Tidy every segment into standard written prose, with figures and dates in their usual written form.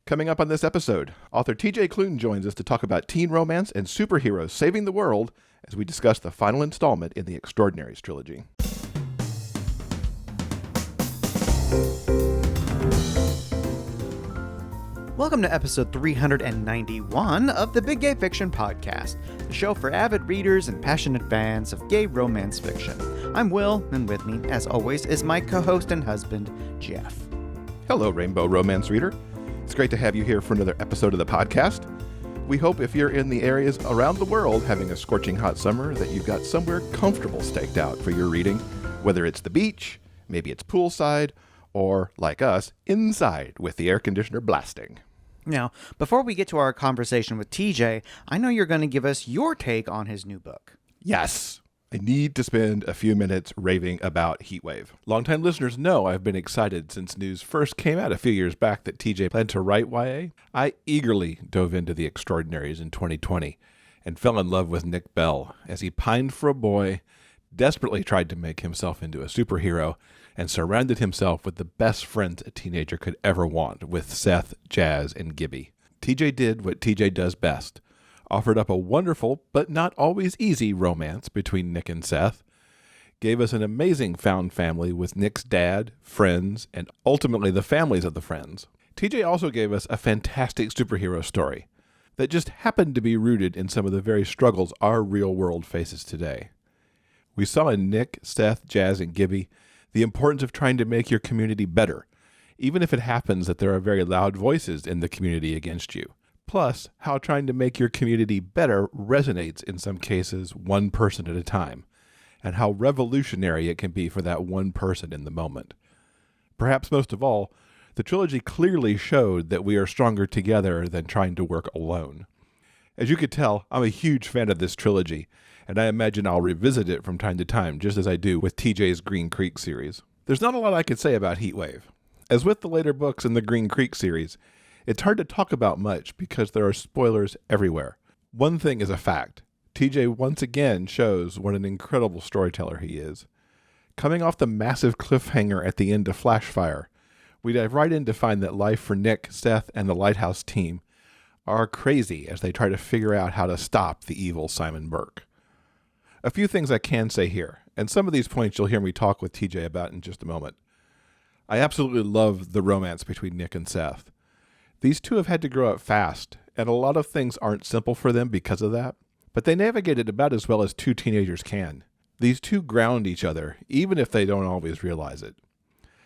Coming up on this episode, author TJ Klune joins us to talk about teen romance and superheroes saving the world as we discuss the final installment in the Extraordinaries trilogy. Welcome to episode 391 of the Big Gay Fiction Podcast, the show for avid readers and passionate fans of gay romance fiction. I'm Will, and with me, as always, is my co-host and husband, Jeff. Hello, Rainbow Romance Reader. It's great to have you here for another episode of the podcast. We hope if you're in the areas around the world having a scorching hot summer that you've got somewhere comfortable staked out for your reading, whether it's the beach, maybe it's poolside, or, like us, inside with the air conditioner blasting. Now, before we get to our conversation with TJ, I know you're going to give us your take on his new book. Yes, I need to spend a few minutes raving about Heatwave. Longtime listeners know I've been excited since news first came out a few years back that TJ planned to write YA. I eagerly dove into The Extraordinaries in 2020 and fell in love with Nick Bell as he pined for a boy, desperately tried to make himself into a superhero, and surrounded himself with the best friends a teenager could ever want with Seth, Jazz, and Gibby. TJ did what TJ does best. Offered up a wonderful, but not always easy, romance between Nick and Seth, gave us an amazing found family with Nick's dad, friends, and ultimately the families of the friends. TJ also gave us a fantastic superhero story that just happened to be rooted in some of the very struggles our real world faces today. We saw in Nick, Seth, Jazz, and Gibby the importance of trying to make your community better, even if it happens that there are very loud voices in the community against you. Plus, how trying to make your community better resonates in some cases one person at a time, and how revolutionary it can be for that one person in the moment. Perhaps most of all, the trilogy clearly showed that we are stronger together than trying to work alone. As you could tell, I'm a huge fan of this trilogy, and I imagine I'll revisit it from time to time, just as I do with TJ's Green Creek series. There's not a lot I could say about Heatwave. As with the later books in the Green Creek series, it's hard to talk about much because there are spoilers everywhere. One thing is a fact. TJ once again shows what an incredible storyteller he is. Coming off the massive cliffhanger at the end of Flashfire, we dive right in to find that life for Nick, Seth, and the Lighthouse team are crazy as they try to figure out how to stop the evil Simon Burke. A few things I can say here, and some of these points you'll hear me talk with TJ about in just a moment. I absolutely love the romance between Nick and Seth. These two have had to grow up fast, and a lot of things aren't simple for them because of that, but they navigate it about as well as two teenagers can. These two ground each other, even if they don't always realize it.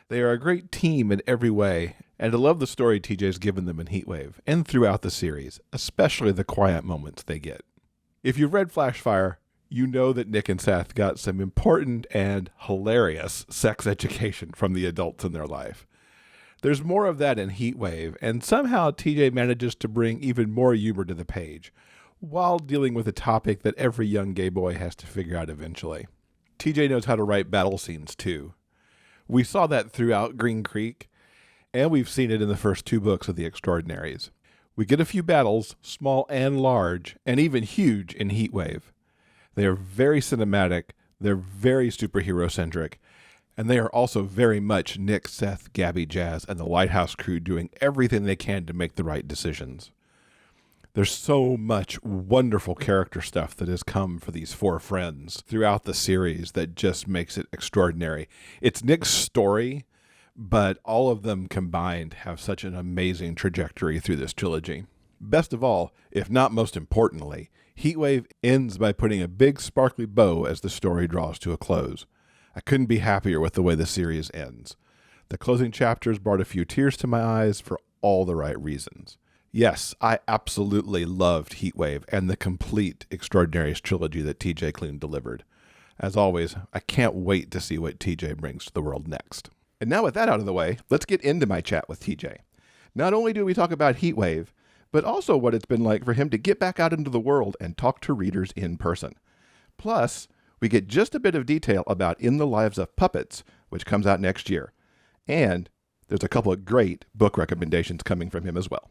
They are a great team in every way, and I love the story TJ's given them in Heatwave, and throughout the series, especially the quiet moments they get. If you've read Flashfire, you know that Nick and Seth got some important and hilarious sex education from the adults in their life. There's more of that in Heatwave, and somehow TJ manages to bring even more humor to the page, while dealing with a topic that every young gay boy has to figure out eventually. TJ knows how to write battle scenes, too. We saw that throughout Green Creek, and we've seen it in the first two books of The Extraordinaries. We get a few battles, small and large, and even huge in Heatwave. They are very cinematic, they're very superhero-centric, and they are also very much Nick, Seth, Gabby, Jazz, and the Lighthouse crew doing everything they can to make the right decisions. There's so much wonderful character stuff that has come for these four friends throughout the series that just makes it extraordinary. It's Nick's story, but all of them combined have such an amazing trajectory through this trilogy. Best of all, if not most importantly, Heatwave ends by putting a big sparkly bow as the story draws to a close. I couldn't be happier with the way the series ends. The closing chapters brought a few tears to my eyes for all the right reasons. Yes, I absolutely loved Heatwave and the complete Extraordinaries trilogy that TJ Klune delivered. As always, I can't wait to see what TJ brings to the world next. And now with that out of the way, let's get into my chat with TJ. Not only do we talk about Heatwave, but also what it's been like for him to get back out into the world and talk to readers in person. Plus, we get just a bit of detail about In the Lives of Puppets, which comes out next year. And there's a couple of great book recommendations coming from him as well.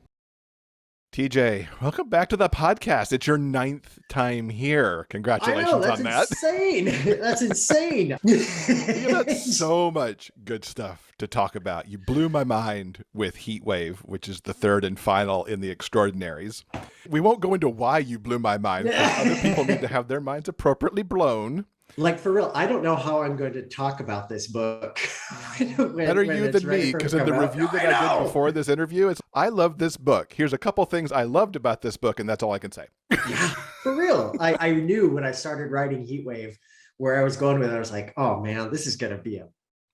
TJ, welcome back to the podcast. It's your 9th time here. Congratulations I know, that's on that. insane. That's insane. You got so much good stuff to talk about. You blew my mind with Heatwave, which is the third and final in the Extraordinaries. We won't go into why you blew my mind, because other people need to have their minds appropriately blown. Like, for real, I don't know how I'm going to talk about this book. Better you than me, because in the review that I did before this interview, I love this book. Here's a couple things I loved about this book, and that's all I can say. Yeah, for real. I knew when I started writing Heatwave where I was going with it. I was like, oh man, this is going to be a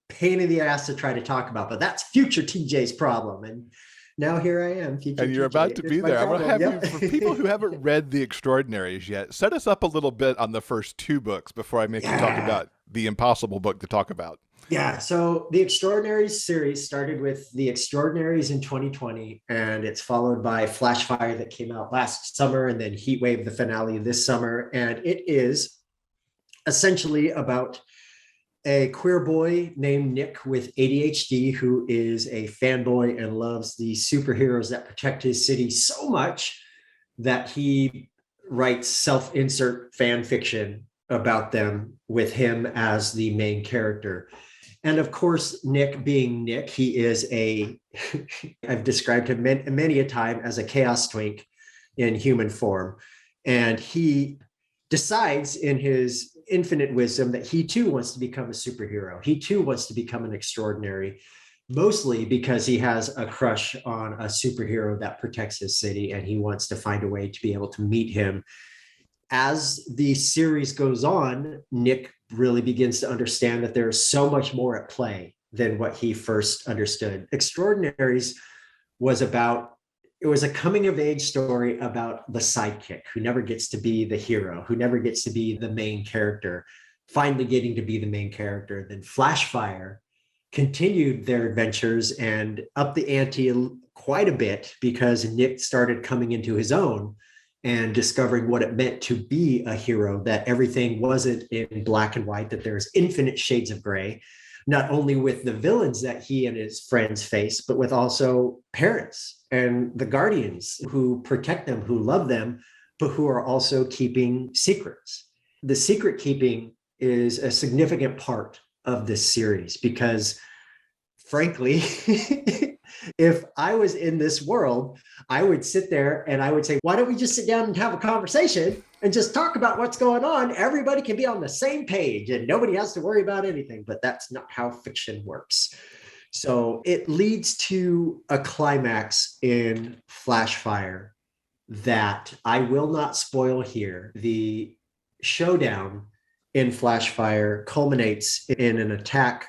pain in the ass to try to talk about, but that's future TJ's problem. And now here I am. And you're about to be there. I'm going to have you, for people who haven't read The Extraordinaries yet, set us up a little bit on the first 2 books before I make you talk about the impossible book to talk about. Yeah, so the Extraordinaries series started with The Extraordinaries in 2020, and it's followed by Flashfire that came out last summer, and then Heatwave, the finale this summer. And it is essentially about a queer boy named Nick with ADHD who is a fanboy and loves the superheroes that protect his city so much that he writes self-insert fan fiction about them with him as the main character. And of course, Nick being Nick, he is I've described him many a time as a chaos twink in human form. And he decides in his infinite wisdom that he too wants to become a superhero. He too wants to become an extraordinary, mostly because he has a crush on a superhero that protects his city, and he wants to find a way to be able to meet him. As the series goes on, Nick really begins to understand that there is so much more at play than what he first understood. Extraordinaries was a coming of age story about the sidekick who never gets to be the hero, who never gets to be the main character, finally getting to be the main character. Then Flashfire continued their adventures and upped the ante quite a bit because Nick started coming into his own and discovering what it meant to be a hero, that everything wasn't in black and white, that there's infinite shades of gray, not only with the villains that he and his friends face, but with also parents and the guardians who protect them, who love them, but who are also keeping secrets. The secret keeping is a significant part of this series because, frankly, if I was in this world, I would sit there and I would say, why don't we just sit down and have a conversation and just talk about what's going on? Everybody can be on the same page and nobody has to worry about anything, but that's not how fiction works. So it leads to a climax in Flashfire that I will not spoil here. The showdown in Flashfire culminates in an attack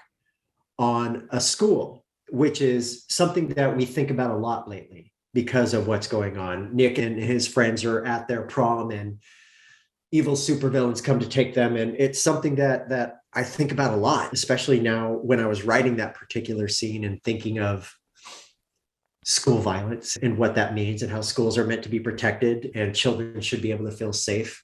on a school, which is something that we think about a lot lately because of what's going on. Nick and his friends are at their prom and evil supervillains come to take them. And it's something that I think about a lot, especially now when I was writing that particular scene and thinking of school violence and what that means and how schools are meant to be protected and children should be able to feel safe.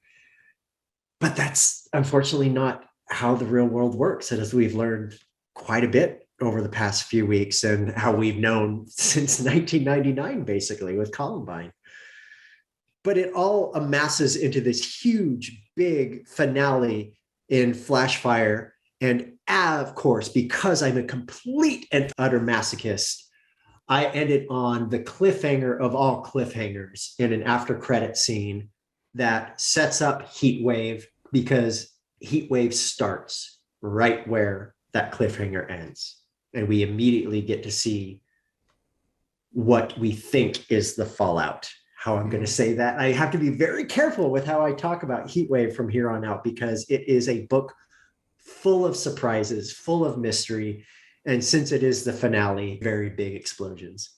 But that's unfortunately not how the real world works. And as we've learned quite a bit over the past few weeks and how we've known since 1999, basically, with Columbine. But it all amasses into this huge, big finale in Flashfire. And of course, because I'm a complete and utter masochist, I ended on the cliffhanger of all cliffhangers in an after credit scene that sets up Heatwave, because Heatwave starts right where that cliffhanger ends. And we immediately get to see what we think is the fallout. How I'm going to say that. I have to be very careful with how I talk about Heatwave from here on out, because it is a book full of surprises, full of mystery. And since it is the finale, very big explosions.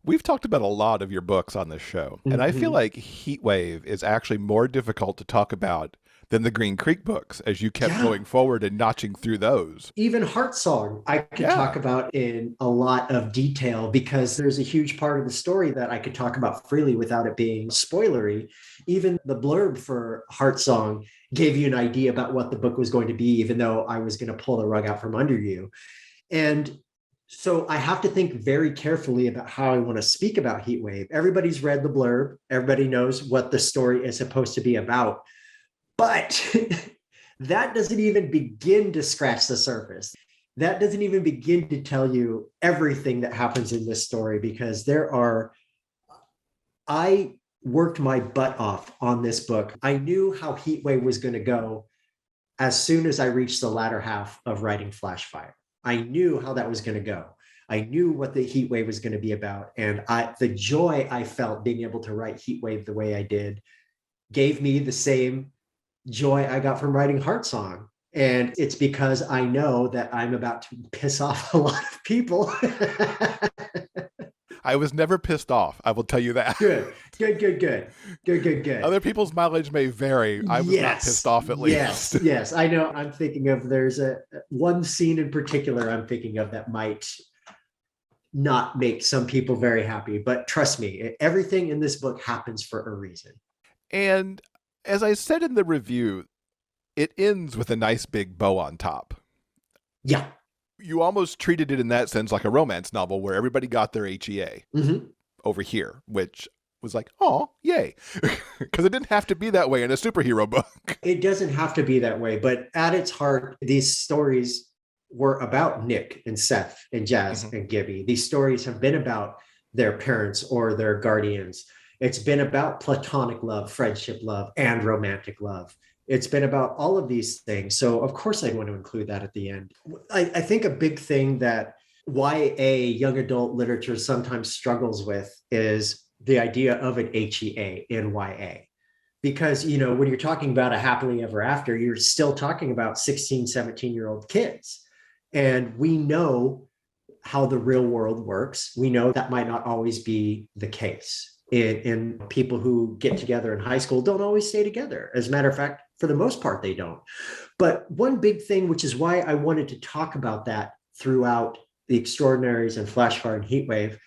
We've talked about a lot of your books on this show, and I feel like Heatwave is actually more difficult to talk about than the Green Creek books as you kept going forward and notching through those. Even Heartsong, I could talk about in a lot of detail because there's a huge part of the story that I could talk about freely without it being spoilery. Even the blurb for Heartsong gave you an idea about what the book was going to be, even though I was going to pull the rug out from under you. And So I have to think very carefully about how I want to speak about Heatwave. Everybody's read the blurb. Everybody knows what the story is supposed to be about. But that doesn't even begin to scratch the surface. That doesn't even begin to tell you everything that happens in this story, because I worked my butt off on this book. I knew how Heatwave was going to go as soon as I reached the latter half of writing Flashfire. I knew how that was going to go. I knew what the Heatwave was going to be about. And the joy I felt being able to write Heatwave the way I did gave me the same joy I got from writing Heartsong. And it's because I know that I'm about to piss off a lot of people. I was never pissed off. I will tell you that. Good. Other people's mileage may vary. I was not pissed off at least. Yes. I know. I'm thinking of, there's one scene in particular I'm thinking of that might not make some people very happy, but trust me, everything in this book happens for a reason. And as I said in the review, it ends with a nice big bow on top. Yeah. You almost treated it in that sense like a romance novel where everybody got their HEA over here, which was like, oh, yay. Because it didn't have to be that way in a superhero book. It doesn't have to be that way, but at its heart, these stories were about Nick and Seth and Jazz and Gibby. These stories have been about their parents or their guardians. It's been about platonic love, friendship love, and romantic love. It's been about all of these things. So of course I'd want to include that at the end. I think a big thing that YA, young adult literature, sometimes struggles with is the idea of an HEA in YA. Because, when you're talking about a happily ever after, you're still talking about 16, 17-year-old kids. And we know how the real world works. We know that might not always be the case. And people who get together in high school don't always stay together. As a matter of fact, for the most part, they don't. But one big thing, which is why I wanted to talk about that throughout The Extraordinaries and Flashfire and Heatwave,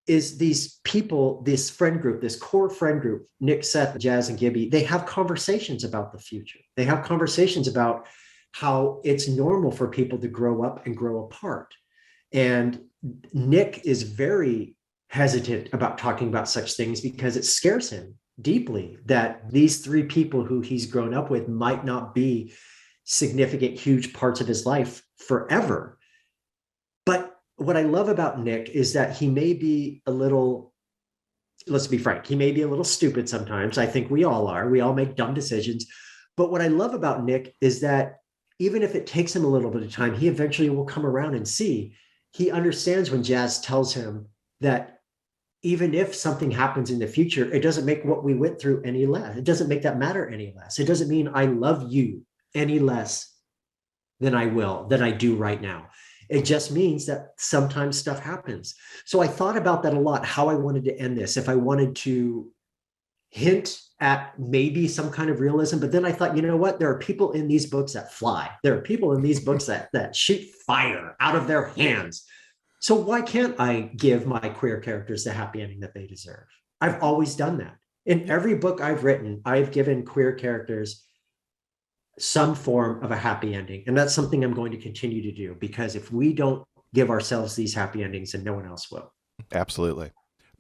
is these people, this friend group, this core friend group, Nick, Seth, Jazz, and Gibby, they have conversations about the future. They have conversations about how it's normal for people to grow up and grow apart. And Nick is very hesitant about talking about such things because it scares him deeply that these three people who he's grown up with might not be significant, huge parts of his life forever. But what I love about Nick is that he may be a little, let's be frank, he may be a little stupid sometimes. I think we all are. We all make dumb decisions. But what I love about Nick is that even if it takes him a little bit of time, he eventually will come around and see. He understands when Jazz tells him that even if something happens in the future, it doesn't make what we went through any less. It doesn't make that matter any less. It doesn't mean I love you any less than I do right now. It just means that sometimes stuff happens. So I thought about that a lot, how I wanted to end this, if I wanted to hint at maybe some kind of realism. But then I thought, you know what? There are people in these books that fly. There are people in these books that shoot fire out of their hands. So why can't I give my queer characters the happy ending that they deserve? I've always done that. In every book I've written, I've given queer characters some form of a happy ending. And that's something I'm going to continue to do, because if we don't give ourselves these happy endings, then no one else will. Absolutely.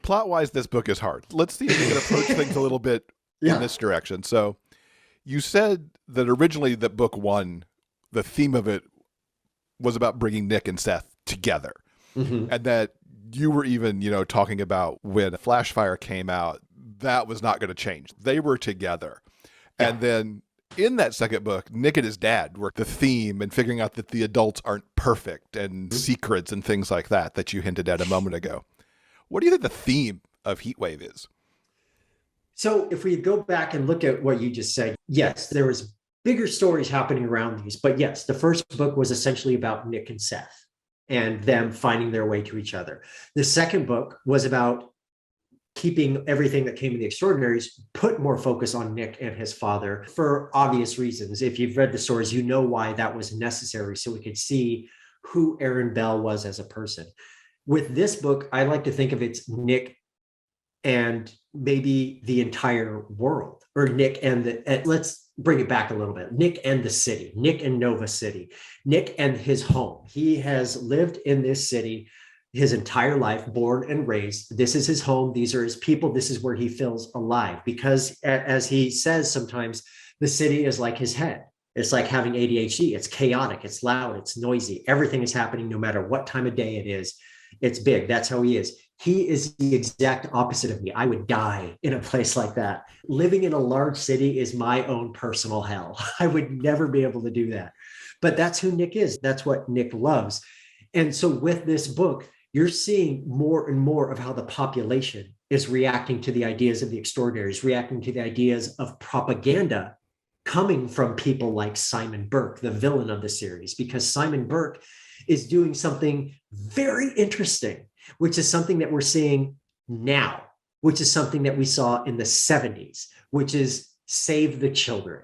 Plot-wise, this book is hard. Let's see if we can approach things a little bit in this direction. So you said that originally that book one, the theme of it was about bringing Nick and Seth together. And that you were even, talking about when Flashfire came out, that was not going to change. They were together. Yeah. And then in that second book, Nick and his dad were the theme and figuring out that the adults aren't perfect and secrets and things like that you hinted at a moment ago. What do you think the theme of Heatwave is? So if we go back and look at what you just said, yes, there was bigger stories happening around these. But yes, the first book was essentially about Nick and Seth and them finding their way to each other. The second book was about keeping everything that came in The Extraordinaries, put more focus on Nick and his father for obvious reasons. If you've read the stories, you know why that was necessary, so we could see who Aaron Bell was as a person. With this book, I like to think of it's Nick and maybe the entire world, or Nick and let's bring it back a little bit. Nick and the city, Nick and Nova City, Nick and his home. He has lived in this city his entire life, born and raised. This is his home. These are his people. This is where he feels alive, because as he says sometimes, the city is like his head. It's like having ADHD. It's chaotic. It's loud. It's noisy. Everything is happening no matter what time of day it is. It's big. That's how he is. He is the exact opposite of me. I would die in a place like that. Living in a large city is my own personal hell. I would never be able to do that. But that's who Nick is. That's what Nick loves. And so with this book, you're seeing more and more of how the population is reacting to the ideas of the extraordinaries, reacting to the ideas of propaganda coming from people like Simon Burke, the villain of the series, because Simon Burke is doing something very interesting, which is something that we're seeing now, which is something that we saw in the 70s, which is save the children.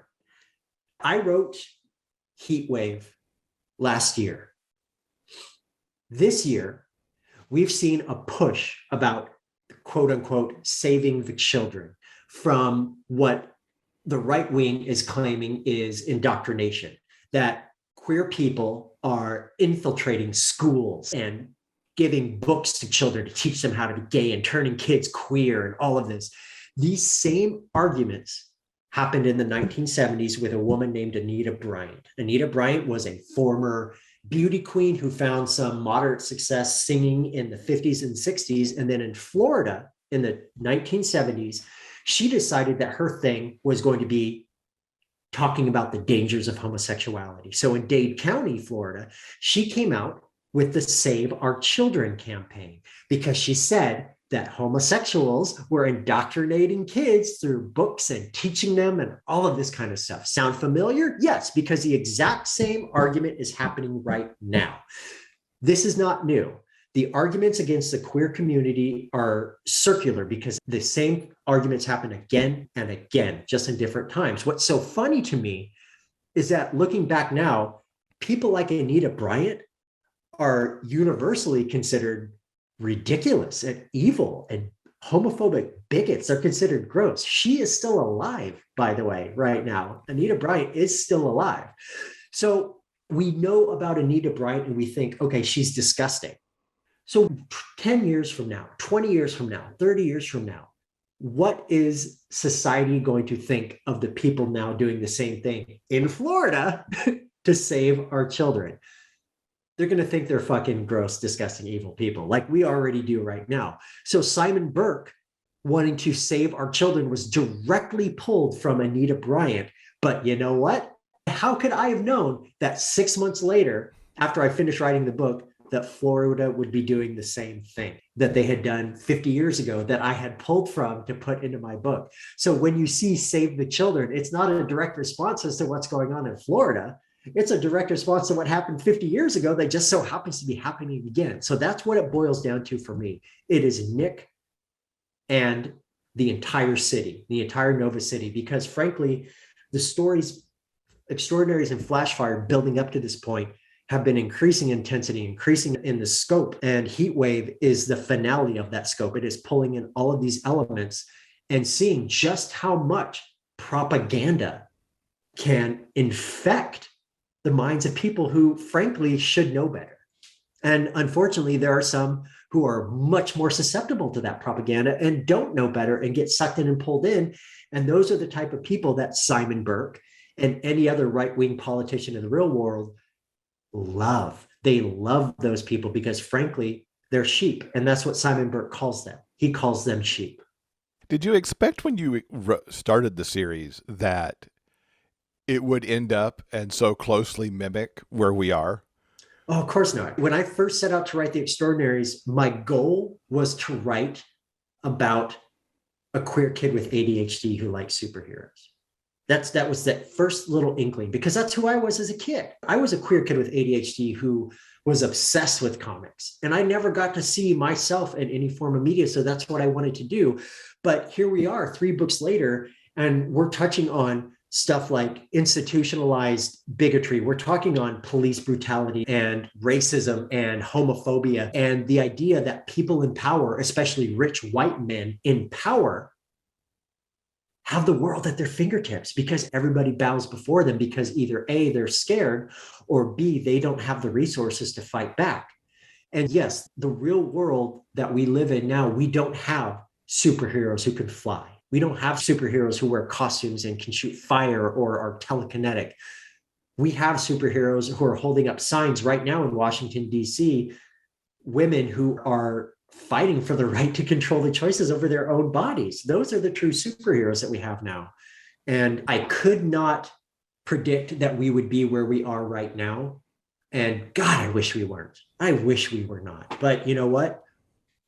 I wrote Heatwave last year. This year, we've seen a push about, quote unquote, saving the children from what the right wing is claiming is indoctrination, that queer people are infiltrating schools and giving books to children to teach them how to be gay and turning kids queer and all of this. These same arguments happened in the 1970s with a woman named Anita Bryant. Anita Bryant was a former beauty queen who found some moderate success singing in the 50s and 60s. And then in Florida in the 1970s, she decided that her thing was going to be talking about the dangers of homosexuality. So in Dade County, Florida, she came out with the Save Our Children campaign because she said that homosexuals were indoctrinating kids through books and teaching them and all of this kind of stuff. Sound familiar? Yes, because the exact same argument is happening right now. This is not new. The arguments against the queer community are circular because the same arguments happen again and again, just in different times. What's so funny to me is that looking back now, people like Anita Bryant are universally considered ridiculous and evil and homophobic bigots. They're considered gross. She is still alive, by the way, right now. Anita Bryant is still alive. So we know about Anita Bryant and we think, okay, she's disgusting. So 10 years from now, 20 years from now, 30 years from now, what is society going to think of the people now doing the same thing in Florida to save our children? They're going to think they're fucking gross, disgusting, evil people like we already do right now. So Simon Burke wanting to save our children was directly pulled from Anita Bryant. But you know what? How could I have known that 6 months later, after I finished writing the book, that Florida would be doing the same thing that they had done 50 years ago that I had pulled from to put into my book? So when you see Save the Children, it's not a direct response as to what's going on in Florida. It's a direct response to what happened 50 years ago that just so happens to be happening again. So that's what it boils down to for me. It is Nick and the entire city, the entire Nova City, because frankly, the stories, Extraordinaries and Flashfire building up to this point have been increasing intensity, increasing in the scope, and Heatwave is the finale of that scope. It is pulling in all of these elements and seeing just how much propaganda can infect the minds of people who frankly should know better. And unfortunately, there are some who are much more susceptible to that propaganda and don't know better and get sucked in and pulled in. And those are the type of people that Simon Burke and any other right-wing politician in the real world love. They love those people because frankly, they're sheep. And that's what Simon Burke calls them. He calls them sheep. Did you expect when you started the series that it would end up and so closely mimic where we are? Oh, of course not. When I first set out to write The Extraordinaries, my goal was to write about a queer kid with ADHD who likes superheroes. That was that first little inkling, because that's who I was as a kid. I was a queer kid with ADHD who was obsessed with comics, and I never got to see myself in any form of media. So that's what I wanted to do. But here we are 3 books later, and we're touching on stuff like institutionalized bigotry. We're talking on police brutality and racism and homophobia and the idea that people in power, especially rich white men in power, have the world at their fingertips because everybody bows before them because either A, they're scared, or B, they don't have the resources to fight back. And yes, the real world that we live in now, we don't have superheroes who can fly. We don't have superheroes who wear costumes and can shoot fire or are telekinetic. We have superheroes who are holding up signs right now in Washington, D.C., women who are fighting for the right to control the choices over their own bodies. Those are the true superheroes that we have now. And I could not predict that we would be where we are right now. And God, I wish we weren't. I wish we were not. But you know what?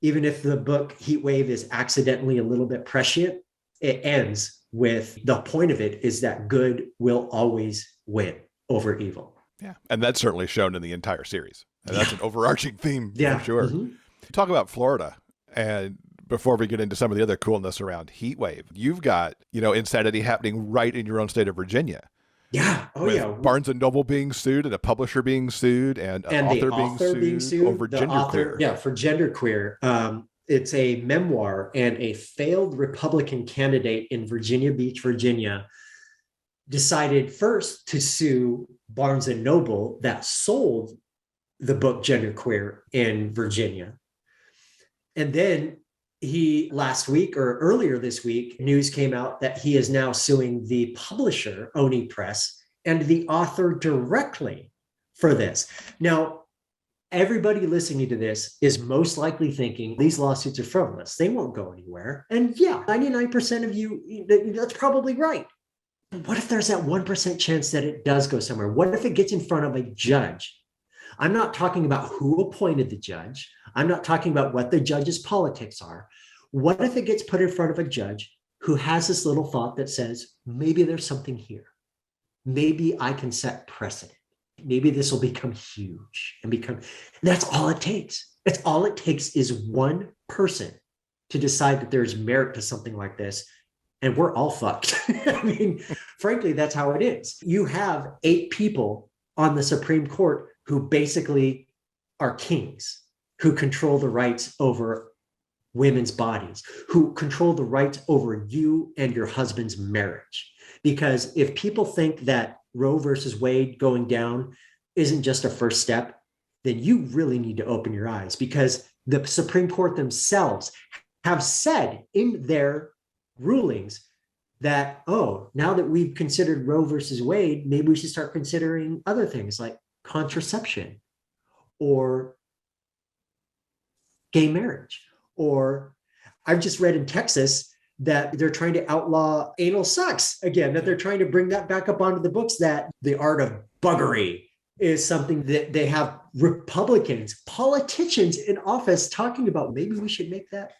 Even if the book Heat Wave is accidentally a little bit prescient, it ends with the point of it is that good will always win over evil. Yeah. And that's certainly shown in the entire series. And that's an overarching theme for sure. Mm-hmm. Talk about Florida. And before we get into some of the other coolness around Heat Wave, you've got, insanity happening right in your own state of Virginia. Yeah. Oh, with yeah. Barnes and Noble being sued and a publisher being sued and an author being sued over genderqueer. Yeah, for genderqueer. It's a memoir, and a failed Republican candidate in Virginia Beach, Virginia, decided first to sue Barnes and Noble that sold the book Genderqueer in Virginia. And then last week or earlier this week, news came out that he is now suing the publisher, Oni Press, and the author directly for this. Now, everybody listening to this is most likely thinking these lawsuits are frivolous. They won't go anywhere. And yeah, 99% of you, that's probably right. But what if there's that 1% chance that it does go somewhere? What if it gets in front of a judge? I'm not talking about who appointed the judge. I'm not talking about what the judge's politics are. What if it gets put in front of a judge who has this little thought that says, maybe there's something here. Maybe I can set precedent. Maybe this will become huge and that's all it takes. That's all it takes is one person to decide that there's merit to something like this. And we're all fucked. I mean, frankly, that's how it is. You have 8 people on the Supreme Court who basically are kings, who control the rights over women's bodies, who control the rights over you and your husband's marriage. Because if people think that Roe versus Wade going down isn't just a first step, then you really need to open your eyes, because the Supreme Court themselves have said in their rulings that, oh, now that we've considered Roe versus Wade, maybe we should start considering other things like contraception or gay marriage. Or I've just read in Texas that they're trying to outlaw anal sex again, that they're trying to bring that back up onto the books, that the art of buggery is something that they have Republicans, politicians in office talking about. Maybe we should make that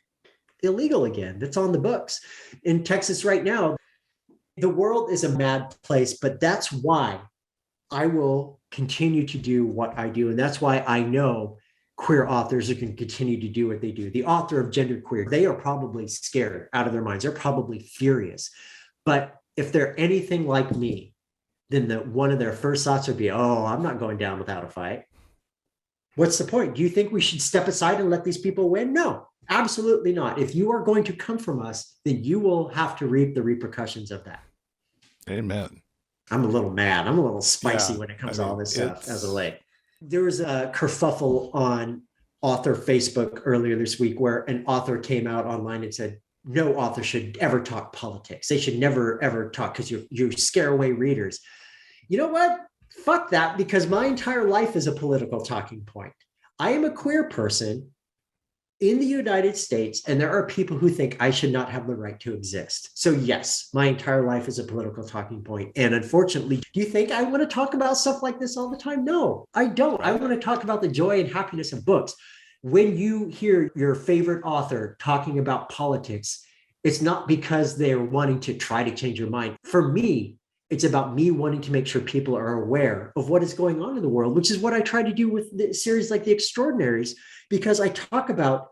illegal again. That's on the books in Texas right now. The world is a mad place, but that's why I will continue to do what I do. And that's why I know queer authors are going to continue to do what they do. The author of Genderqueer, they are probably scared out of their minds. They're probably furious. But if they're anything like me, then one of their first thoughts would be, oh, I'm not going down without a fight. What's the point? Do you think we should step aside and let these people win? No, absolutely not. If you are going to come from us, then you will have to reap the repercussions of that. Amen. I'm a little mad. I'm a little spicy when it comes to all this stuff as of late. There was a kerfuffle on author Facebook earlier this week where an author came out online and said, no author should ever talk politics. They should never, ever talk because you scare away readers. You know what? Fuck that, because my entire life is a political talking point. I am a queer person in the United States, and there are people who think I should not have the right to exist. So yes, my entire life is a political talking point. And unfortunately, do you think I want to talk about stuff like this all the time? No, I don't. I want to talk about the joy and happiness of books. When you hear your favorite author talking about politics, it's not because they're wanting to try to change your mind. For me, it's about me wanting to make sure people are aware of what is going on in the world, which is what I try to do with the series like The Extraordinaries, because I talk about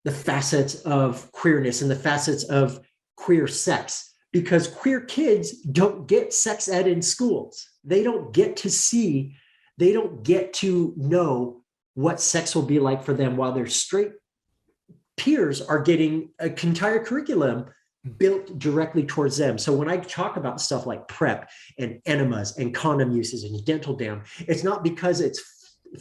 the facets of queerness and the facets of queer sex, because queer kids don't get sex ed in schools. They don't get to know what sex will be like for them, while their straight peers are getting an entire curriculum built directly towards them. So when I talk about stuff like PrEP and enemas and condom uses and dental dam, it's not because it's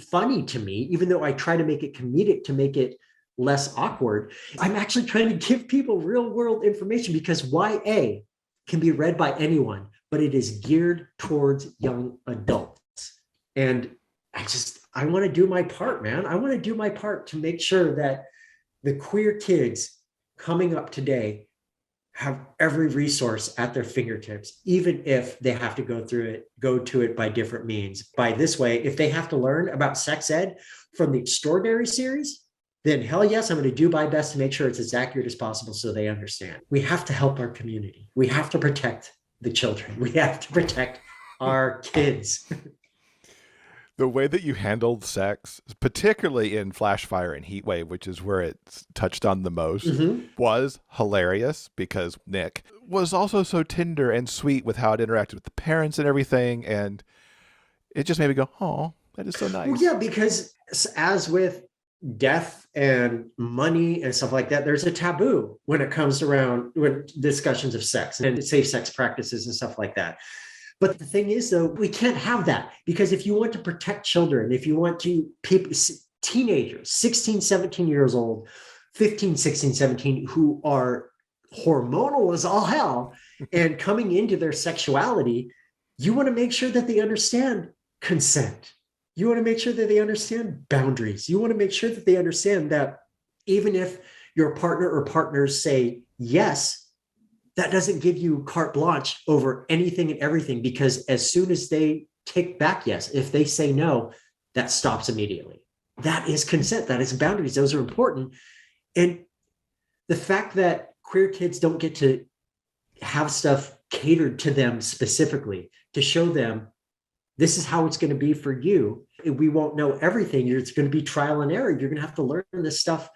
funny to me, even though I try to make it comedic to make it less awkward. I'm actually trying to give people real world information because YA can be read by anyone, but it is geared towards young adults. And I want to do my part, man. I want to do my part to make sure that the queer kids coming up today have every resource at their fingertips, even if they have to go to it by different means. By this way, if they have to learn about sex ed from the Extraordinary series, then hell yes, I'm going to do my best to make sure it's as accurate as possible so they understand. We have to help our community. We have to protect the children. We have to protect our kids. The way that you handled sex, particularly in Flashfire and Heatwave, which is where it's touched on the most, was hilarious because Nick was also so tender and sweet with how it interacted with the parents and everything. And it just made me go, oh, that is so nice. Well, yeah, because as with death and money and stuff like that, there's a taboo when it comes around when discussions of sex and safe sex practices and stuff like that. But the thing is, though, we can't have that because if you want to protect children, if you want to teenagers, 16, 17 years old, 15, 16, 17, who are hormonal as all hell and coming into their sexuality, you want to make sure that they understand consent. You want to make sure that they understand boundaries. You want to make sure that they understand that even if your partner or partners say yes, that doesn't give you carte blanche over anything and everything, because as soon as they kick back yes, if they say no, that stops immediately. That is consent. That is boundaries. Those are important. And the fact that queer kids don't get to have stuff catered to them specifically to show them this is how it's going to be for you. We won't know everything. It's going to be trial and error. You're going to have to learn this stuff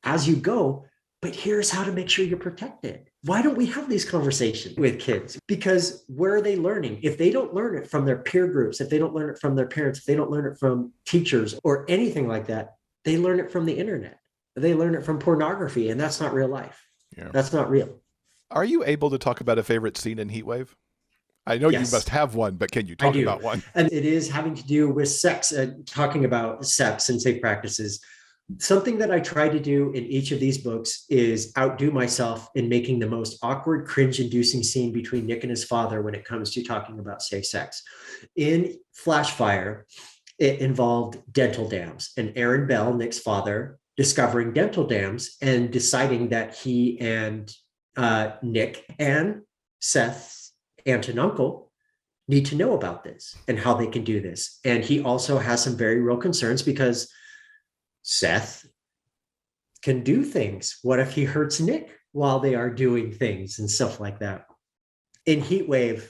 as you go. But here's how to make sure you're protected. Why don't we have these conversations with kids? Because where are they learning? If they don't learn it from their peer groups, if they don't learn it from their parents, if they don't learn it from teachers or anything like that, they learn it from the internet. They learn it from pornography, and that's not real life. Yeah. That's not real. Are you able to talk about a favorite scene in Heatwave? I know yes. You must have one, but can you talk about one? And it is having to do with sex, talking about sex and safe practices. Something that I try to do in each of these books is outdo myself in making the most awkward, cringe-inducing scene between Nick and his father when it comes to talking about safe sex. In Flashfire, it involved dental dams, and Aaron Bell, Nick's father, discovering dental dams and deciding that he and Nick and Seth's aunt and uncle need to know about this and how they can do this. And he also has some very real concerns because Seth can do things. What if he hurts Nick while they are doing things and stuff like that? In Heatwave,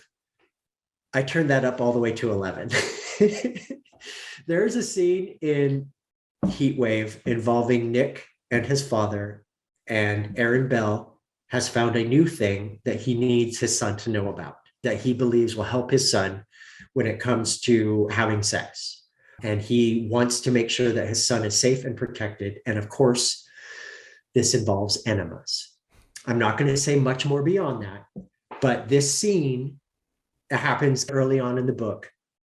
I turned that up all the way to 11. There's a scene in Heatwave involving Nick and his father, and Aaron Bell has found a new thing that he needs his son to know about, that he believes will help his son when it comes to having sex. And he wants to make sure that his son is safe and protected. And of course, this involves enemas. I'm not going to say much more beyond that, but this scene that happens early on in the book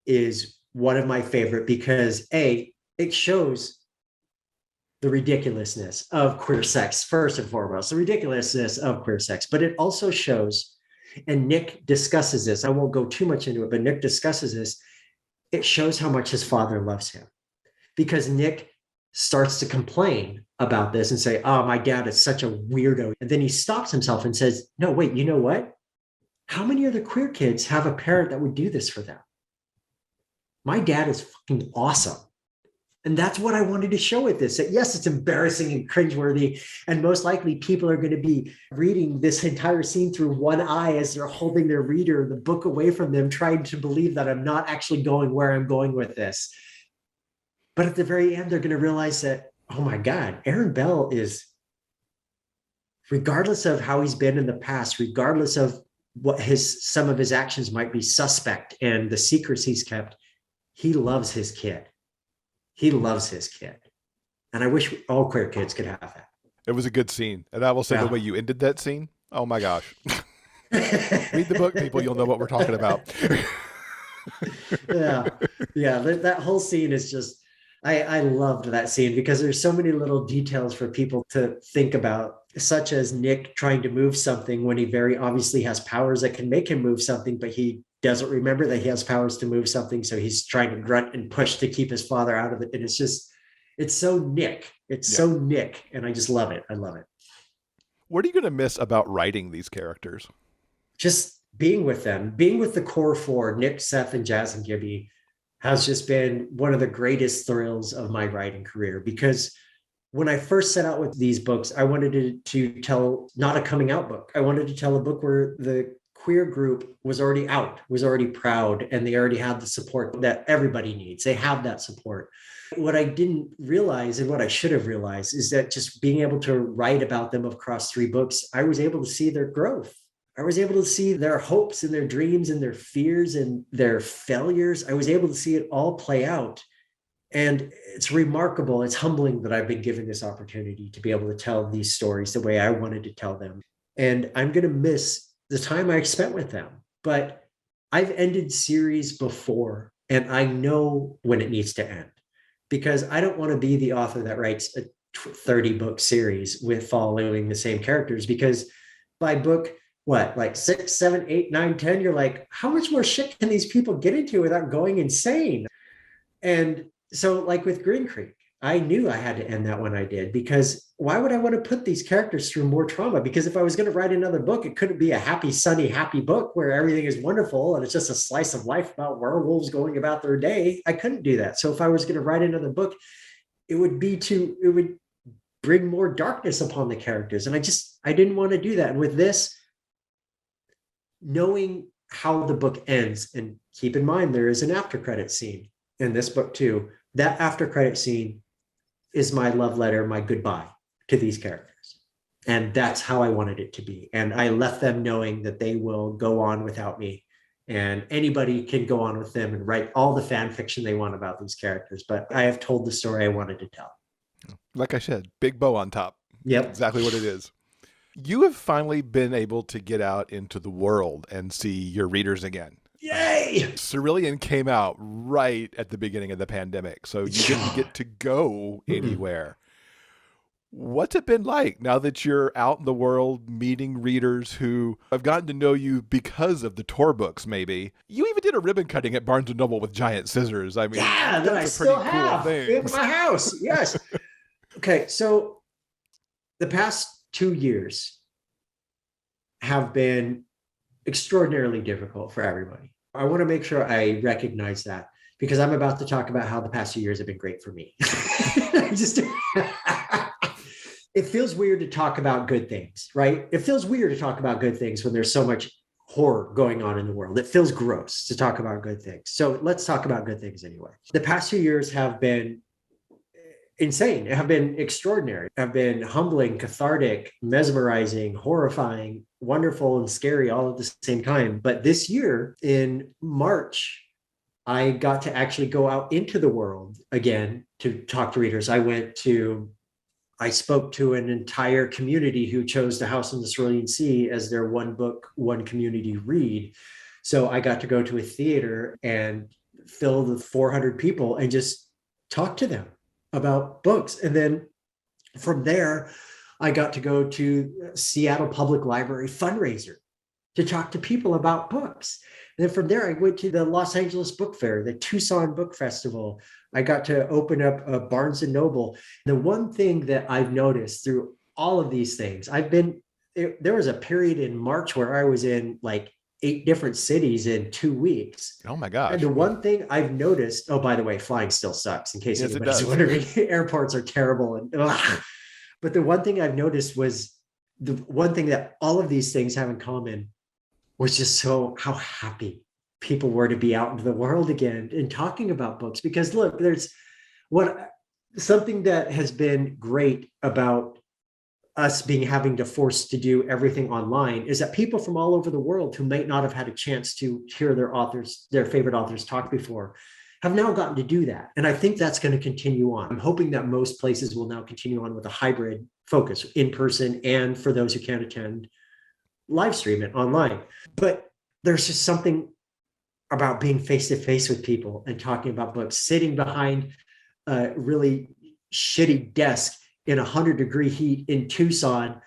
is one of my favorite because A, it shows the ridiculousness of queer sex, first and foremost, the ridiculousness of queer sex, but it also shows, and Nick discusses this, I won't go too much into it, but Nick discusses this, it shows how much his father loves him, because Nick starts to complain about this and say, oh, my dad is such a weirdo. And then he stops himself and says, no, wait, you know what? How many other queer kids have a parent that would do this for them? My dad is fucking awesome. And that's what I wanted to show with this. That yes, it's embarrassing and cringeworthy. And most likely people are going to be reading this entire scene through one eye as they're holding their reader, the book away from them, trying to believe that I'm not actually going where I'm going with this. But at the very end, they're going to realize that, oh my God, Aaron Bell is, regardless of how he's been in the past, regardless of what some of his actions might be suspect and the secrets he's kept, he loves his kid. He loves his kid. And I wish all queer kids could have that. It was a good scene. And I will say the way you ended that scene Oh my gosh. Read the book, people. You'll know what we're talking about. Yeah, yeah. That whole scene is just, I loved that scene because there's so many little details for people to think about, such as Nick trying to move something when he very obviously has powers that can make him move something, but he doesn't remember that he has powers to move something. So he's trying to grunt and push to keep his father out of it. And it's just, it's so Nick. It's Yeah. so Nick. And I just love it. I love it. What are you going to miss about writing these characters? Just being with them, being with the core four, Nick, Seth, and Jazz and Gibby, has just been one of the greatest thrills of my writing career. Because when I first set out with these books, I wanted to tell not a coming out book. I wanted to tell a book where the queer group was already out, was already proud, and they already had the support that everybody needs. They have that support. What I didn't realize, and what I should have realized, is that just being able to write about them across 3 books, I was able to see their growth. I was able to see their hopes and their dreams and their fears and their failures. I was able to see it all play out. And it's remarkable. It's humbling that I've been given this opportunity to be able to tell these stories the way I wanted to tell them. And I'm going to miss the time I spent with them. But I've ended series before, and I know when it needs to end, because I don't want to be the author that writes a 30-book series with following the same characters, because by book, what, like 6, 7, 8, 9, 10, you're like, how much more shit can these people get into without going insane? And so, like with Green Creek, I knew I had to end that when I did, because why would I want to put these characters through more trauma? Because if I was going to write another book, it couldn't be a happy, sunny, happy book where everything is wonderful and it's just a slice of life about werewolves going about their day. I couldn't do that. So if I was going to write another book, it would bring more darkness upon the characters. And I didn't want to do that. And with this, knowing how the book ends, and keep in mind, there is an after credit scene in this book too. That after credit scene is my love letter, my goodbye to these characters. And that's how I wanted it to be. And I left them knowing that they will go on without me, and anybody can go on with them and write all the fan fiction they want about these characters. But I have told the story I wanted to tell. Like I said, big bow on top. Yep. Exactly what it is. You have finally been able to get out into the world and see your readers again. Yay! Cerulean came out right at the beginning of the pandemic, so you didn't get to go anywhere. What's it been like now that you're out in the world meeting readers who have gotten to know you because of the tour books, maybe? You even did a ribbon cutting at Barnes & Noble with giant scissors. I mean, yeah, that I that's a pretty still cool have thing. in my house. Yes. Okay, so the past 2 years have been extraordinarily difficult for everybody. I want to make sure I recognize that, because I'm about to talk about how the past 2 years have been great for me. It feels weird to talk about good things, right? It feels weird to talk about good things when there's so much horror going on in the world. It feels gross to talk about good things. So let's talk about good things anyway. The past 2 years have been insane, have been extraordinary, have been humbling, cathartic, mesmerizing, horrifying, wonderful, and scary all at the same time. But this year in March, I got to actually go out into the world again to talk to readers. I spoke to an entire community who chose The House on the Cerulean Sea as their one book, one community read. So I got to go to a theater and fill the 400 people and just talk to them about books. And then from there, I got to go to Seattle Public Library fundraiser to talk to people about books. And then from there, I went to the Los Angeles Book Fair, the Tucson Book Festival. I got to open up a Barnes & Noble. The one thing that I've noticed through all of these things, there was a period in March where I was in like 8 different cities in 2 weeks. Oh my gosh. And the one thing I've noticed, oh, by the way, flying still sucks, in case anybody's wondering. Airports are terrible. But the one thing I've noticed was the one thing that all of these things have in common was just how happy people were to be out into the world again and talking about books. Because look, there's something that has been great about us having to force to do everything online is that people from all over the world who might not have had a chance to hear their favorite authors talk before have now gotten to do that. And I think that's going to continue on. I'm hoping that most places will now continue on with a hybrid focus, in person and for those who can't attend, live stream it online. But there's just something about being face to face with people and talking about books, sitting behind a really shitty desk in 100-degree heat in Tucson,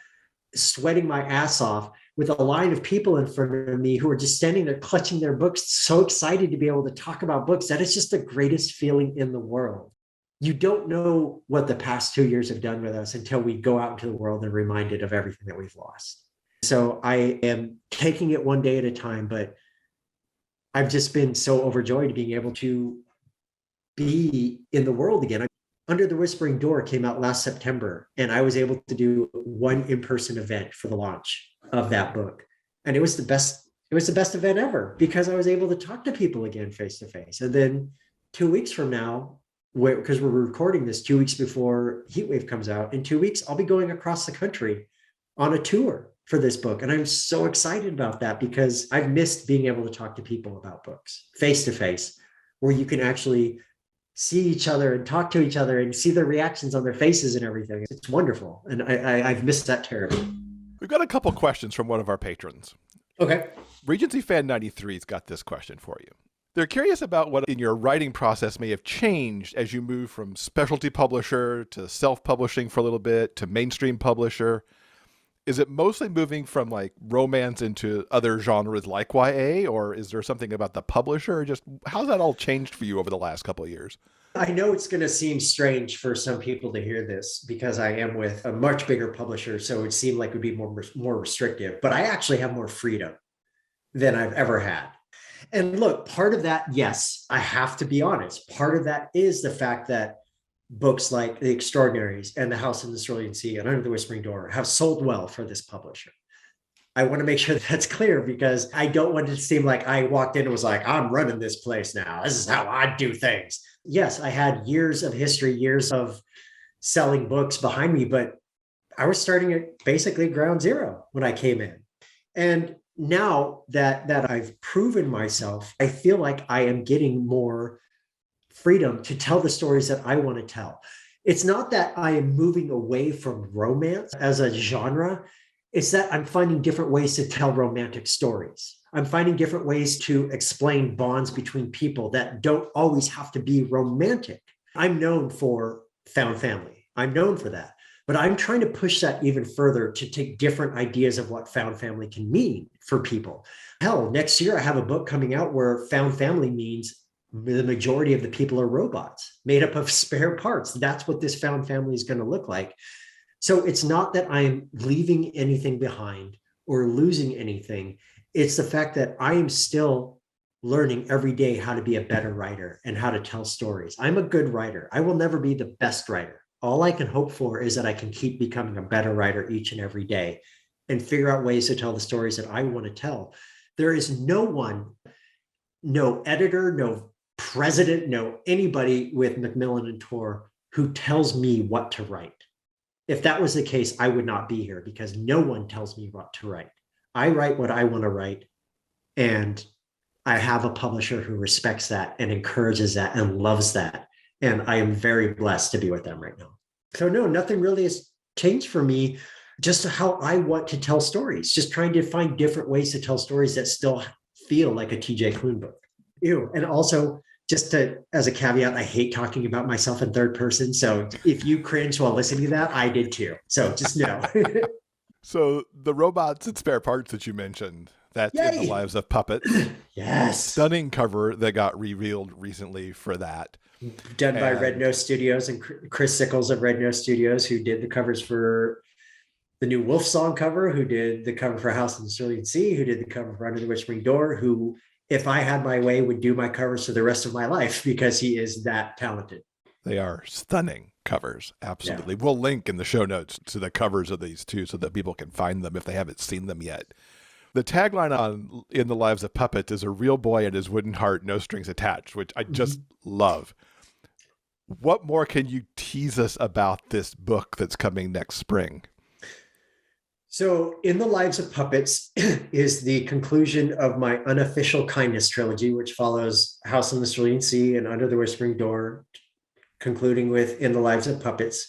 sweating my ass off with a line of people in front of me who are just standing there clutching their books, so excited to be able to talk about books. That is just the greatest feeling in the world. You don't know what the past 2 years have done with us until we go out into the world and reminded of everything that we've lost. So I am taking it one day at a time, but I've just been so overjoyed being able to be in the world again. Under the Whispering Door came out last September, and I was able to do one in-person event for the launch of that book. And it was the best event ever because I was able to talk to people again face to face. And then 2 weeks from now, because we're recording this 2 weeks before Heatwave comes out, in 2 weeks, I'll be going across the country on a tour for this book. And I'm so excited about that because I've missed being able to talk to people about books face to face, where you can actually see each other and talk to each other and see their reactions on their faces and everything. It's wonderful. And I've missed that terribly. We've got a couple questions from one of our patrons. Okay. Regency Fan 93's got this question for you. They're curious about what in your writing process may have changed as you move from specialty publisher to self-publishing for a little bit to mainstream publisher. Is it mostly moving from like romance into other genres like YA, or is there something about the publisher? Or just how's that all changed for you over the last couple of years? I know it's going to seem strange for some people to hear this because I am with a much bigger publisher, so it would seem like it would be more restrictive, but I actually have more freedom than I've ever had. And look, part of that, yes, I have to be honest, part of that is the fact that books like The Extraordinaries and The House in the Cerulean Sea and Under the Whispering Door have sold well for this publisher. I want to make sure that's clear because I don't want it to seem like I walked in and was like, I'm running this place now. This is how I do things. Yes, I had years of history, years of selling books behind me, but I was starting at basically ground zero when I came in. And now that I've proven myself, I feel like I am getting more freedom to tell the stories that I want to tell. It's not that I am moving away from romance as a genre. It's that I'm finding different ways to tell romantic stories. I'm finding different ways to explain bonds between people that don't always have to be romantic. I'm known for found family. I'm known for that. But I'm trying to push that even further to take different ideas of what found family can mean for people. Hell, next year I have a book coming out where found family means the majority of the people are robots made up of spare parts. That's what this found family is going to look like. So it's not that I'm leaving anything behind or losing anything. It's the fact that I am still learning every day how to be a better writer and how to tell stories. I'm a good writer. I will never be the best writer. All I can hope for is that I can keep becoming a better writer each and every day and figure out ways to tell the stories that I want to tell. There is no one, no editor, no president, no anybody with Macmillan and Tor who tells me what to write. If that was the case, I would not be here because no one tells me what to write. I write what I want to write, and I have a publisher who respects that and encourages that and loves that. And I am very blessed to be with them right now. So no, nothing really has changed for me, just how I want to tell stories, just trying to find different ways to tell stories that still feel like a TJ Klune book. Ew. And also, as a caveat, I hate talking about myself in third person. So if you cringe while listening to that, I did too. So just know. So the robots and spare parts that you mentioned, that's Yay! In the Lives of Puppets. Yes. Stunning cover that got revealed recently for that. Done by Red Nose Studios and Chris Sickles of Red Nose Studios, who did the covers for the new Wolf Song cover, who did the cover for House in the Cerulean Sea, who did the cover for Under the Whispering Door, who, if I had my way, would do my covers for the rest of my life because he is that talented. They are stunning covers. Absolutely. Yeah. We'll link in the show notes to the covers of these two so that people can find them if they haven't seen them yet. The tagline on In the Lives of Puppets is a real boy and his wooden heart, no strings attached, which I just love. What more can you tease us about this book that's coming next spring? So In the Lives of Puppets is the conclusion of my unofficial kindness trilogy, which follows House in the Cerulean Sea and Under the Whispering Door, concluding with In the Lives of Puppets.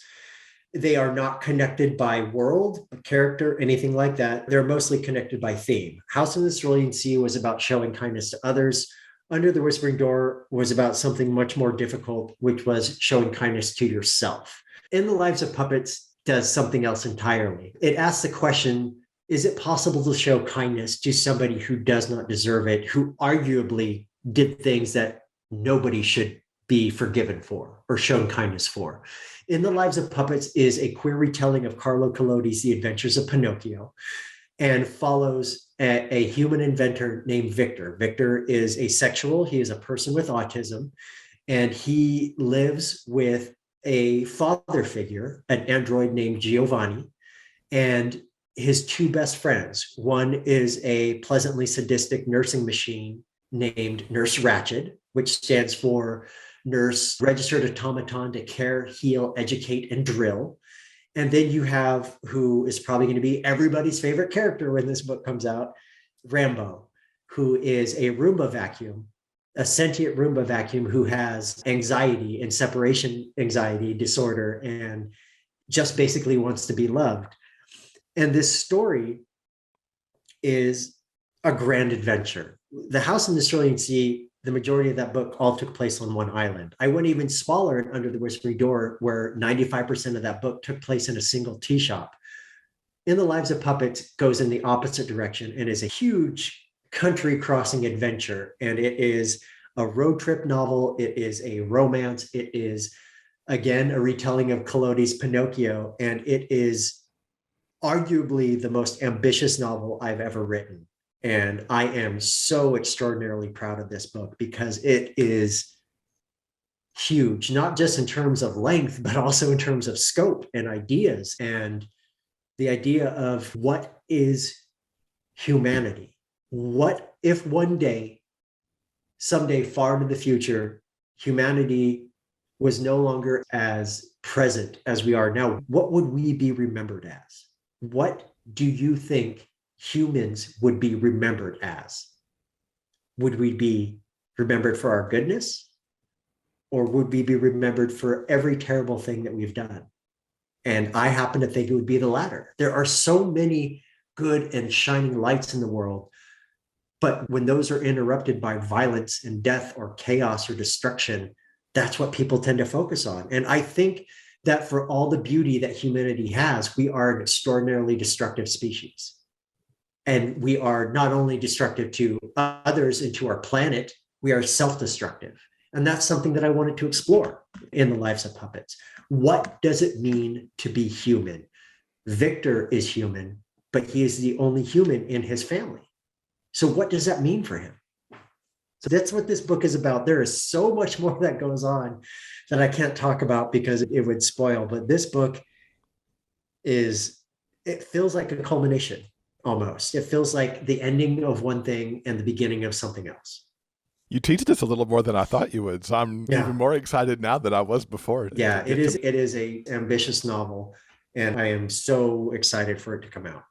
They are not connected by world, character, anything like that. They're mostly connected by theme. House in the Cerulean Sea was about showing kindness to others. Under the Whispering Door was about something much more difficult, which was showing kindness to yourself. In the Lives of Puppets does something else entirely. It asks the question, is it possible to show kindness to somebody who does not deserve it, who arguably did things that nobody should be forgiven for or shown kindness for? In the Lives of Puppets is a queer retelling of Carlo Collodi's The Adventures of Pinocchio, and follows a human inventor named Victor. Victor is asexual. He is a person with autism, and he lives with a father figure, an android named Giovanni, and his two best friends. One is a pleasantly sadistic nursing machine named Nurse Ratched, which stands for Nurse Registered Automaton to Care, Heal, Educate, and Drill. And then you have, who is probably going to be everybody's favorite character when this book comes out, Rambo, who is a Roomba vacuum, a sentient Roomba vacuum who has anxiety and separation anxiety disorder and just basically wants to be loved. And this story is a grand adventure. The House in the Cerulean Sea, the majority of that book all took place on one island. I went even smaller in Under the Whispering Door, where 95% of that book took place in a single tea shop. In the Lives of Puppets goes in the opposite direction and is a huge country crossing adventure. And it is a road trip novel. It is a romance. It is, again, a retelling of Collodi's Pinocchio. And it is arguably the most ambitious novel I've ever written. And I am so extraordinarily proud of this book because it is huge, not just in terms of length, but also in terms of scope and ideas, and the idea of what is humanity. What if one day, someday far into the future, humanity was no longer as present as we are now? What would we be remembered as? What do you think humans would be remembered as? Would we be remembered for our goodness? Or would we be remembered for every terrible thing that we've done? And I happen to think it would be the latter. There are so many good and shining lights in the world, but when those are interrupted by violence and death or chaos or destruction, that's what people tend to focus on. And I think that for all the beauty that humanity has, we are an extraordinarily destructive species. And we are not only destructive to others and to our planet, we are self-destructive. And that's something that I wanted to explore in the Lives of Puppets. What does it mean to be human? Victor is human, but he is the only human in his family. So what does that mean for him? So that's what this book is about. There is so much more that goes on that I can't talk about because it would spoil. But this book it feels like a culmination. Almost. It feels like the ending of one thing and the beginning of something else. You teased us a little more than I thought you would, so I'm even more excited now than I was before. Yeah, it is a ambitious novel, and I am so excited for it to come out.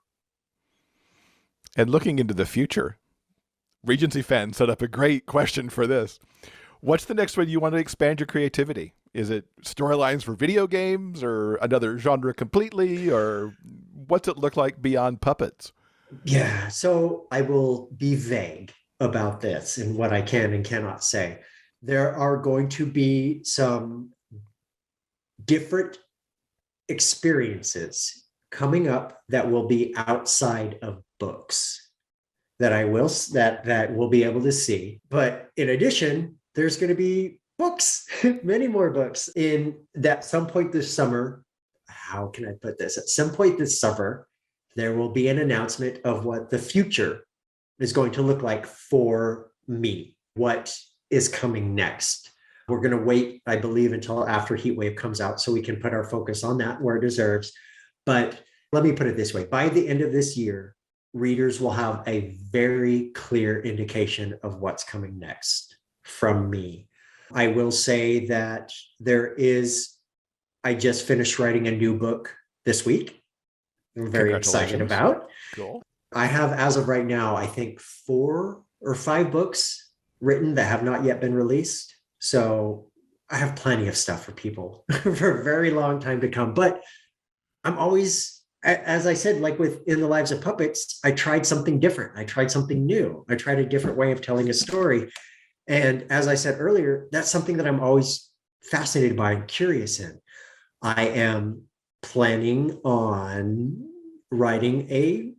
And looking into the future, Regency fans set up a great question for this. What's the next way you want to expand your creativity? Is it storylines for video games or another genre completely, or what's it look like beyond puppets? Yeah, so I will be vague about this and what I can and cannot say. There are going to be some different experiences coming up that will be outside of books that we'll be able to see. But in addition, there's going to be books, many more books at some point this summer. How can I put this? At some point this summer, there will be an announcement of what the future is going to look like for me. What is coming next? We're going to wait, I believe, until after Heatwave comes out so we can put our focus on that where it deserves. But let me put it this way. By the end of this year, readers will have a very clear indication of what's coming next from me. I will say that I just finished writing a new book this week. I'm very excited about. Cool. I have, as of right now, I think 4 or 5 books written that have not yet been released. So I have plenty of stuff for people for a very long time to come. But I'm always, as I said, like with In the Lives of Puppets, I tried something different. I tried something new. I tried a different way of telling a story. And as I said earlier, that's something that I'm always fascinated by and curious in. I am planning on writing a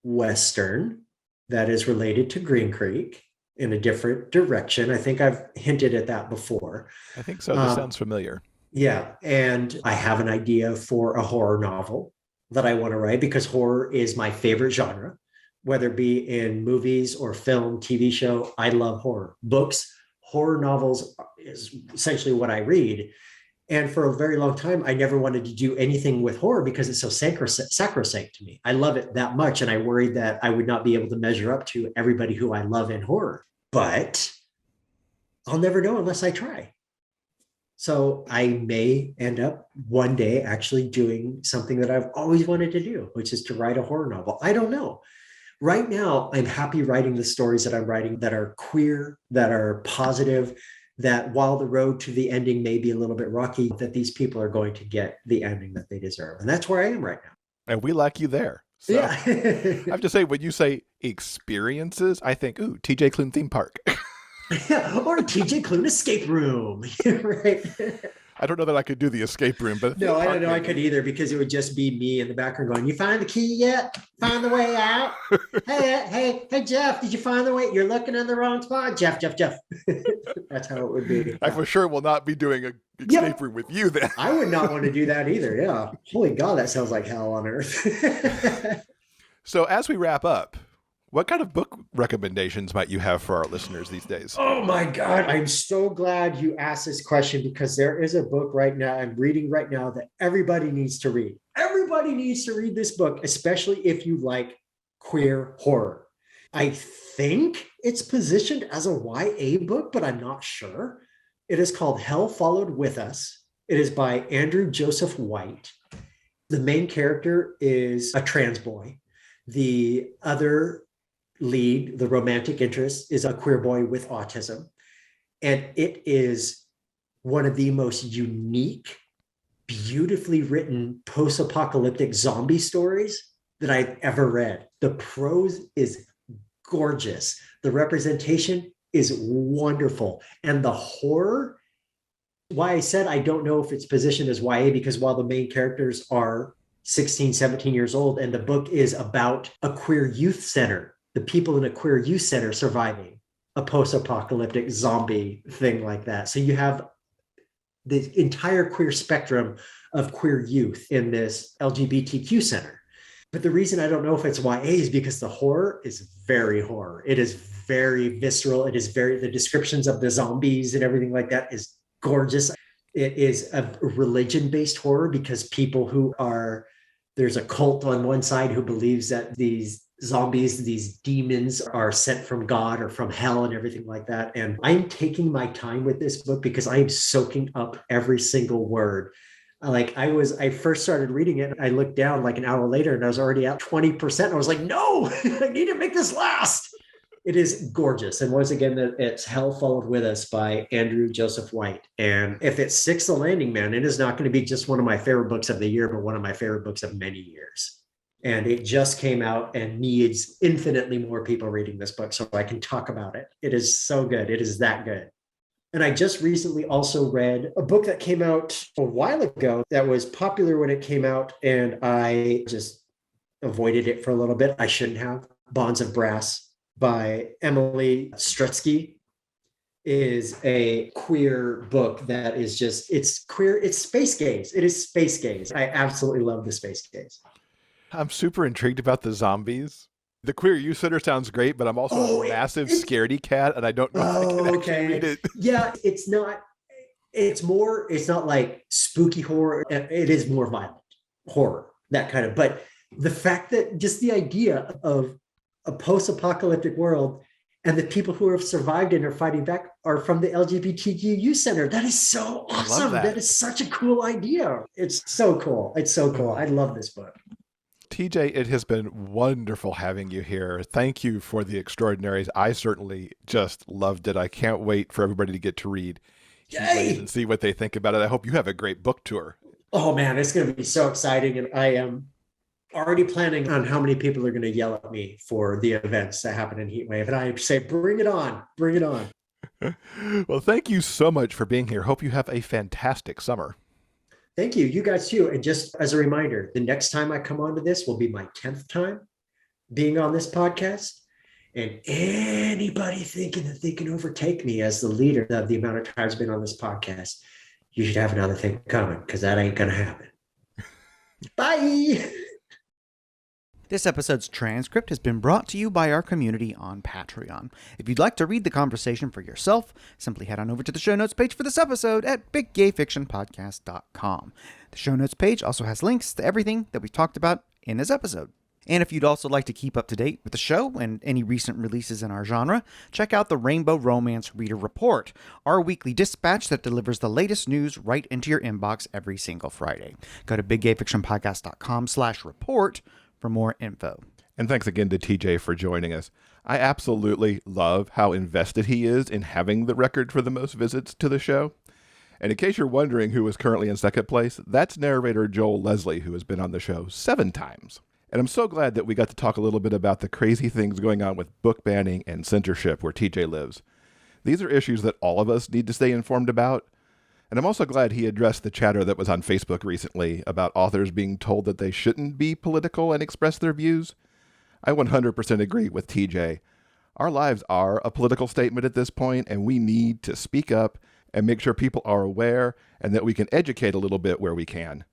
Western that is related to Green Creek in a different direction. I think I've hinted at that before. I think so. This sounds familiar. Yeah. And I have an idea for a horror novel that I want to write because horror is my favorite genre, whether it be in movies or film, TV show. I love horror. Books, horror novels is essentially what I read. And for a very long time, I never wanted to do anything with horror because it's so sacrosanct to me. I love it that much. And I worried that I would not be able to measure up to everybody who I love in horror. But I'll never know unless I try. So I may end up one day actually doing something that I've always wanted to do, which is to write a horror novel. I don't know. Right now, I'm happy writing the stories that I'm writing that are queer, that are positive, that while the road to the ending may be a little bit rocky, that these people are going to get the ending that they deserve. And that's where I am right now. And we like you there. So Yeah. I have to say, when you say experiences, I think, ooh, TJ Klune theme park. Or TJ Klune escape room. Right. I don't know that I could do the escape room, but No, I don't know I could either because it would just be me in the background going, "You find the key yet? Find the way out? Hey, Jeff, did you find the way? You're looking in the wrong spot, Jeff. That's how it would be. I for sure will not be doing an escape room with you then. I would not want to do that either. Yeah. Holy God, that sounds like hell on earth. So as we wrap up, what kind of book recommendations might you have for our listeners these days? Oh my God. I'm so glad you asked this question because there is a book right now I'm reading right now that everybody needs to read. Everybody needs to read this book, especially if you like queer horror. I think it's positioned as a YA book, but I'm not sure. It is called Hell Followed With Us. It is by Andrew Joseph White. The main character is a trans boy. The other lead, the romantic interest, is a queer boy with autism. And it is one of the most unique, beautifully written post-apocalyptic zombie stories that I've ever read. The prose is gorgeous. The representation is wonderful. And the horror, why I said I don't know if it's positioned as YA, because while the main characters are 16, 17 years old, and the book is about a queer youth center, the people in a queer youth center surviving a post-apocalyptic zombie thing like that. So you have the entire queer spectrum of queer youth in this LGBTQ center. But the reason I don't know if it's YA is because the horror is very horror. It is very visceral. It is the descriptions of the zombies and everything like that is gorgeous. It is a religion-based horror because there's a cult on one side who believes that these zombies, these demons are sent from God or from hell and everything like that. And I'm taking my time with this book because I am soaking up every single word. I first started reading it. I looked down like an hour later and I was already at 20%. And I was like, no, I need to make this last. It is gorgeous. And once again, it's Hell Followed With Us by Andrew Joseph White. And if it sticks the landing, man, it is not going to be just one of my favorite books of the year, but one of my favorite books of many years. And it just came out and needs infinitely more people reading this book so I can talk about it. It is so good. It is that good. And I just recently also read a book that came out a while ago that was popular when it came out, and I just avoided it for a little bit. I shouldn't have. Bonds of Brass by Emily Strutsky is a queer book that is just, it's queer. It's space gaze. It is space gaze. I absolutely love the space gaze. I'm super intrigued about the zombies. The queer youth center sounds great, but I'm also a massive scaredy cat, and I don't know if I can actually read it. Yeah, it's not like spooky horror. It is more violent horror, that kind of. But the fact that just the idea of a post-apocalyptic world and the people who have survived and are fighting back are from the LGBTQ youth center. That is so awesome. That is such a cool idea. It's so cool. It's so cool. I love this book. TJ, it has been wonderful having you here. Thank you for the extraordinaries. I certainly just loved it. I can't wait for everybody to get to read Heatwave and see what they think about it. I hope you have a great book tour. Oh man, it's going to be so exciting. And I am already planning on how many people are going to yell at me for the events that happen in Heatwave. And I say, bring it on, bring it on. Well, thank you so much for being here. Hope you have a fantastic summer. Thank you. You guys too. And just as a reminder, the next time I come onto this will be my 10th time being on this podcast. And anybody thinking that they can overtake me as the leader of the amount of times I've been on this podcast, you should have another thing coming, because that ain't going to happen. Bye. This episode's transcript has been brought to you by our community on Patreon. If you'd like to read the conversation for yourself, simply head on over to the show notes page for this episode at biggayfictionpodcast.com. The show notes page also has links to everything that we've talked about in this episode. And if you'd also like to keep up to date with the show and any recent releases in our genre, check out the Rainbow Romance Reader Report, our weekly dispatch that delivers the latest news right into your inbox every single Friday. Go to biggayfictionpodcast.com/report for more info. And thanks again to TJ for joining us. I absolutely love how invested he is in having the record for the most visits to the show. And in case you're wondering who is currently in second place, that's narrator Joel Leslie, who has been on the show 7 times. And I'm so glad that we got to talk a little bit about the crazy things going on with book banning and censorship where TJ lives. These are issues that all of us need to stay informed about. And I'm also glad he addressed the chatter that was on Facebook recently about authors being told that they shouldn't be political and express their views. I 100% agree with TJ. Our lives are a political statement at this point, and we need to speak up and make sure people are aware and that we can educate a little bit where we can.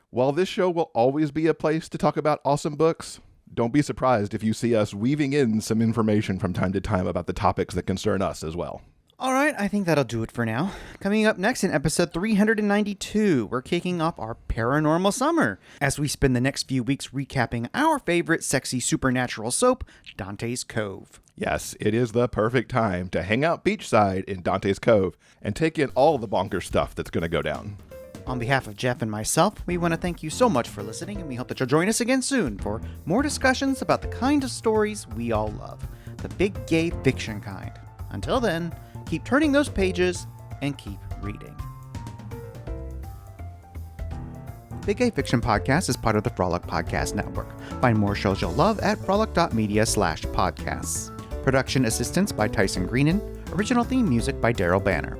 While this show will always be a place to talk about awesome books, don't be surprised if you see us weaving in some information from time to time about the topics that concern us as well. All right, I think that'll do it for now. Coming up next in episode 392, we're kicking off our paranormal summer as we spend the next few weeks recapping our favorite sexy supernatural soap, Dante's Cove. Yes, it is the perfect time to hang out beachside in Dante's Cove and take in all the bonkers stuff that's going to go down. On behalf of Jeff and myself, we want to thank you so much for listening, and we hope that you'll join us again soon for more discussions about the kind of stories we all love, the big gay fiction kind. Until then, keep turning those pages and keep reading. Big Gay Fiction Podcast is part of the Frolic Podcast Network. Find more shows you'll love at frolic.media/podcasts. Production assistance by Tyson Greenan. Original theme music by Daryl Banner.